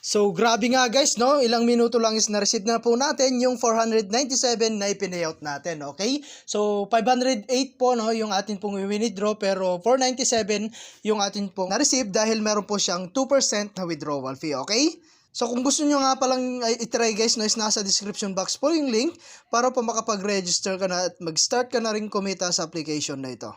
So grabe nga guys, no? Ilang minuto lang is na-receive na po natin yung 497 na ipinayout natin, okay? So 508 po no yung atin pong withdraw, pero 497 yung atin pong na-receive dahil meron po siyang 2% na withdrawal fee, okay? So kung gusto nyo nga palang itry guys, no, is nasa description box po yung link para po makapag-register ka na at mag-start ka na rin kumita sa application na ito.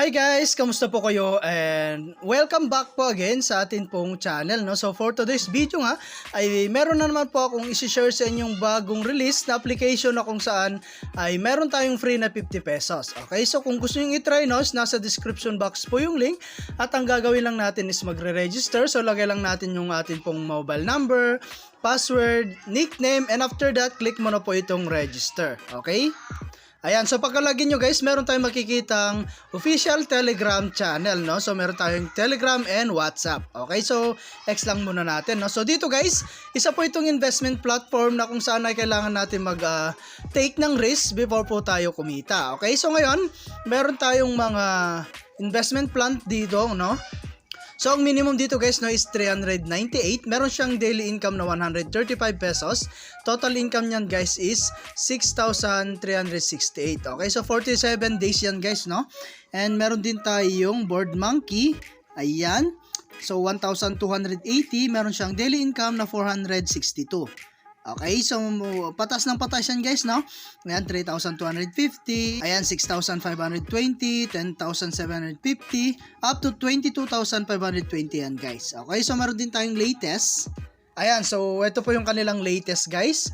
Hi guys! Kamusta po kayo? And welcome back po again sa atin pong channel, no? So for today's video nga, ay meron na naman po akong isi-share sa inyong bagong release na application na kung saan ay meron tayong free na 50 pesos. Okay, so kung gusto nyo i-try, no, nasa description box po yung link at ang gagawin lang natin is magre-register. So lagay lang natin yung atin pong mobile number, password, nickname, and after that, click mo na po itong register. Okay? Ayan, so pagkalagin nyo guys, meron tayong makikitang official Telegram channel, no? So meron tayong Telegram and WhatsApp. Okay, so X lang muna natin, no? So dito guys, isa po itong investment platform na kung saan ay kailangan natin take ng risk before po tayo kumita. Okay, so ngayon, meron tayong mga investment plan dito, no? So ang minimum dito guys, no, is 398. Meron siyang daily income na 135 pesos. Total income niyan guys is 6,368. Okay, so 47 days yan guys, no? And meron din tayong board monkey. Ayan. So 1,280. Meron siyang daily income na 462. Okay, so patas ng patas yan guys, no? Ayan, 3,250. Ayan, 6,520, 10,750, up to 22,520 yan guys. Okay, so meron din tayong latest. Ayan, so ito po yung kanilang latest guys.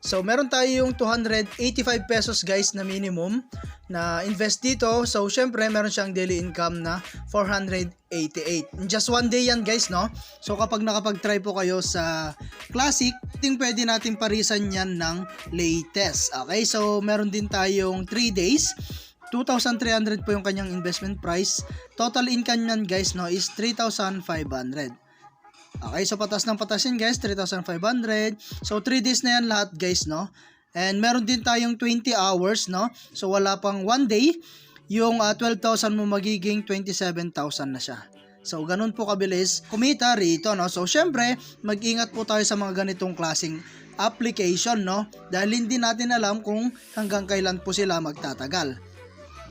So meron tayong 285 pesos guys na minimum na invest dito. So syempre meron siyang daily income na 488. In just one day yan guys, no? So kapag nakapag-try po kayo sa classic, pwede natin parisan yan ng latest. Okay, so meron din tayong 3 days. 2,300 po yung kanyang investment price. Total income yan guys, no, is 3,500. Okay, so patas ng patas yan guys, 3,500. So 3 days na yan lahat guys, no? And meron din tayong 20 hours, no? So wala pang 1 day, yung 12,000 mo magiging 27,000 na siya. So ganun po kabilis kumita rito, no? So syempre, mag-ingat po tayo sa mga ganitong klaseng application, no? Dahil hindi natin alam kung hanggang kailan po sila magtatagal.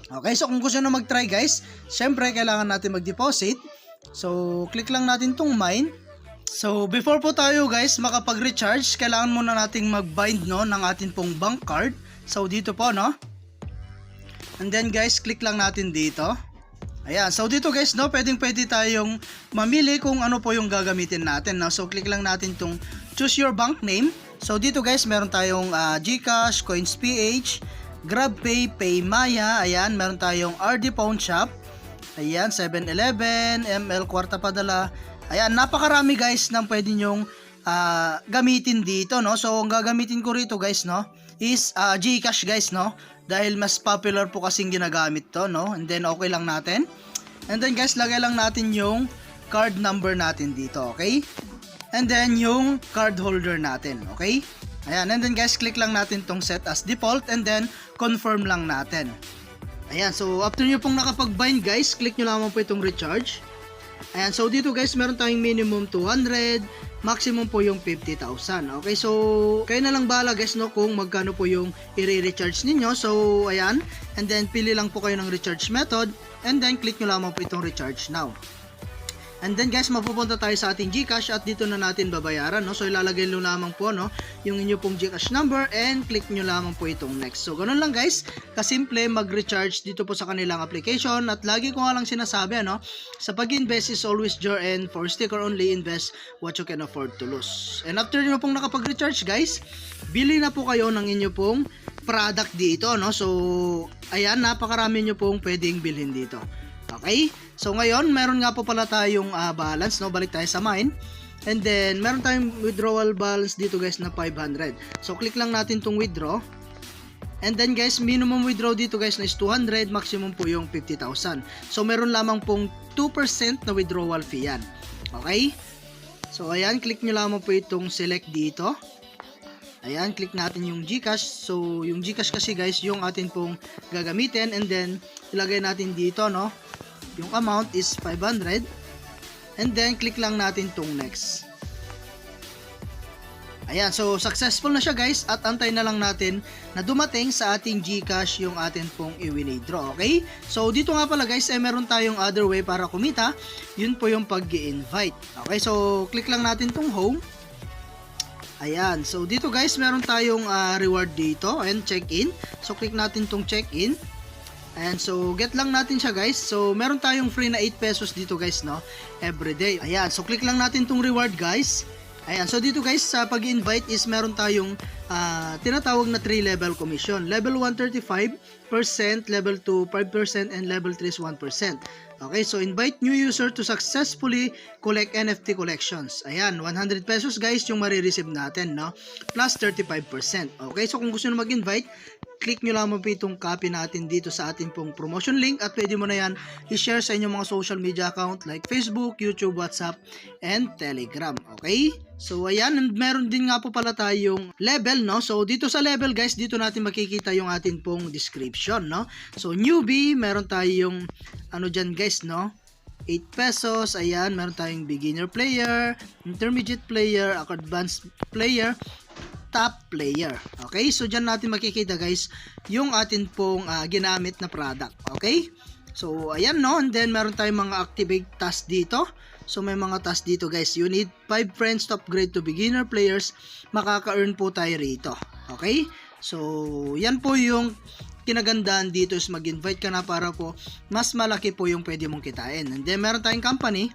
Okay, so kung gusto nyo mag-try guys, syempre kailangan natin mag-deposit. So click lang natin tong mine. So before po tayo guys makapag-recharge, kailangan muna nating mag-bind, no, ng atin pong bank card. So dito po, no. And then guys, click lang natin dito. Ayan, so dito guys, no, pwede tayong mamili kung ano po yung gagamitin natin, no. So click lang natin tong choose your bank name. So dito guys, meron tayong GCash, CoinsPH, GrabPay, PayMaya. Ayan, meron tayong RD Pawn Shop. Ayan, 7-Eleven, ML Kwarta Padala. Ayan, napakarami guys nang pwede nyong gamitin dito, no. So ang gagamitin ko rito guys, no, is GCash guys, no, dahil mas popular po kasing ginagamit to, no. And then okay lang natin. And then guys, lagay lang natin yung card number natin dito, okay? And then yung card holder natin, okay? Ayan, and then guys, click lang natin tong set as default and then confirm lang natin. Ayan, so after nyo pong nakapag-bind guys, click nyo lamang po itong recharge. Ayan, so dito guys, meron tayong minimum 200, maximum po yung 50,000. Okay, so kayo na lang bahala guys, no, kung magkano po yung i-recharge ninyo. So ayan, and then pili lang po kayo ng recharge method and then click nyo lamang po itong recharge now. And then guys, mapupunta tayo sa ating GCash at dito na natin babayaran, no. So ilalagay nyo lamang po, no, yung inyo pong GCash number and click nyo lamang po itong next. So ganun lang guys, kasimple mag-recharge dito po sa kanilang application. At lagi ko nga lang sinasabi, no, sa pag-invest is always your end, for sticker only, invest what you can afford to lose. And after nyo pong nakapag-recharge guys, bili na po kayo ng inyo pong product dito, no. So ayan, napakarami nyo pong pwedeng bilhin dito. Okay? So ngayon, meron nga po pala tayong balance, no? Balik tayo sa mine. And then, meron tayong withdrawal balance dito guys na 500. So click lang natin tong withdraw. And then guys, minimum withdraw dito guys na is 200, maximum po yung 50,000. So meron lamang pong 2% na withdrawal fee yan. Okay? So ayan, click nyo lamang po itong select dito. Ayan, click natin yung GCash. So, yung GCash kasi guys, yung atin pong gagamitin. And then, ilagay natin dito, no? Yung amount is 500. And then, click lang natin tong next. Ayan, so successful na siya guys. At antay na lang natin na dumating sa ating GCash yung atin pong i-withdraw. Okay? So, dito nga pala guys, meron tayong other way para kumita. Yun po yung pag-i-invite. Okay, so click lang natin tong home. Ayan, so dito guys, meron tayong reward dito and check-in. So click natin tong check-in. And so get lang natin siya guys. So meron tayong free na 8 pesos dito guys, no? Everyday. Ayan, so click lang natin tong reward guys. Ayan, so dito guys, sa pag-invite is meron tayong tinatawag na 3 level commission. Level 1, 35%, level 2, 5%, and level 3 is 1%. Okay, so invite new user to successfully collect NFT collections. Ayan, 100 pesos guys yung marireceive natin, no? Plus 35%. Okay, so kung gusto nyo mag-invite, click nyo lang po itong copy natin dito sa ating pong promotion link at pwede mo na yan i-share sa inyong mga social media account like Facebook, YouTube, WhatsApp, and Telegram. Okay? So, ayan, and meron din nga po pala tayong level, no? So, dito sa level, guys, dito natin makikita yung atin pong description, no? So, newbie, meron tayong, ano dyan, guys, no? 8 pesos, ayan, meron tayong beginner player, intermediate player, advanced player, top player. Okay? So, dyan natin makikita, guys, yung atin pong ginamit na product. Okay? So, ayan, no? And then, meron tayong mga activate task dito. So, may mga task dito, guys. You need 5 friends to upgrade to beginner players. Makaka-earn po tayo rito. Okay? So, yan po yung kinagandaan dito is mag-invite ka na para po mas malaki po yung pwede mong kitain. And then, meron tayong company.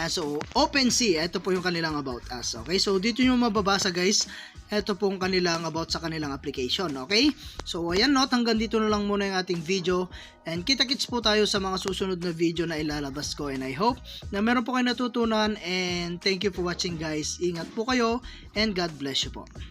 So, OpenSea, ito po yung kanilang about us. Okay, so dito nyo mababasa guys, ito po yung kanilang about sa kanilang application. Okay, so ayan no, hanggang dito na lang muna yung ating video. And kita-kits po tayo sa mga susunod na video na ilalabas ko. And I hope na meron po kayo natutunan. And thank you for watching guys. Ingat po kayo and God bless you po.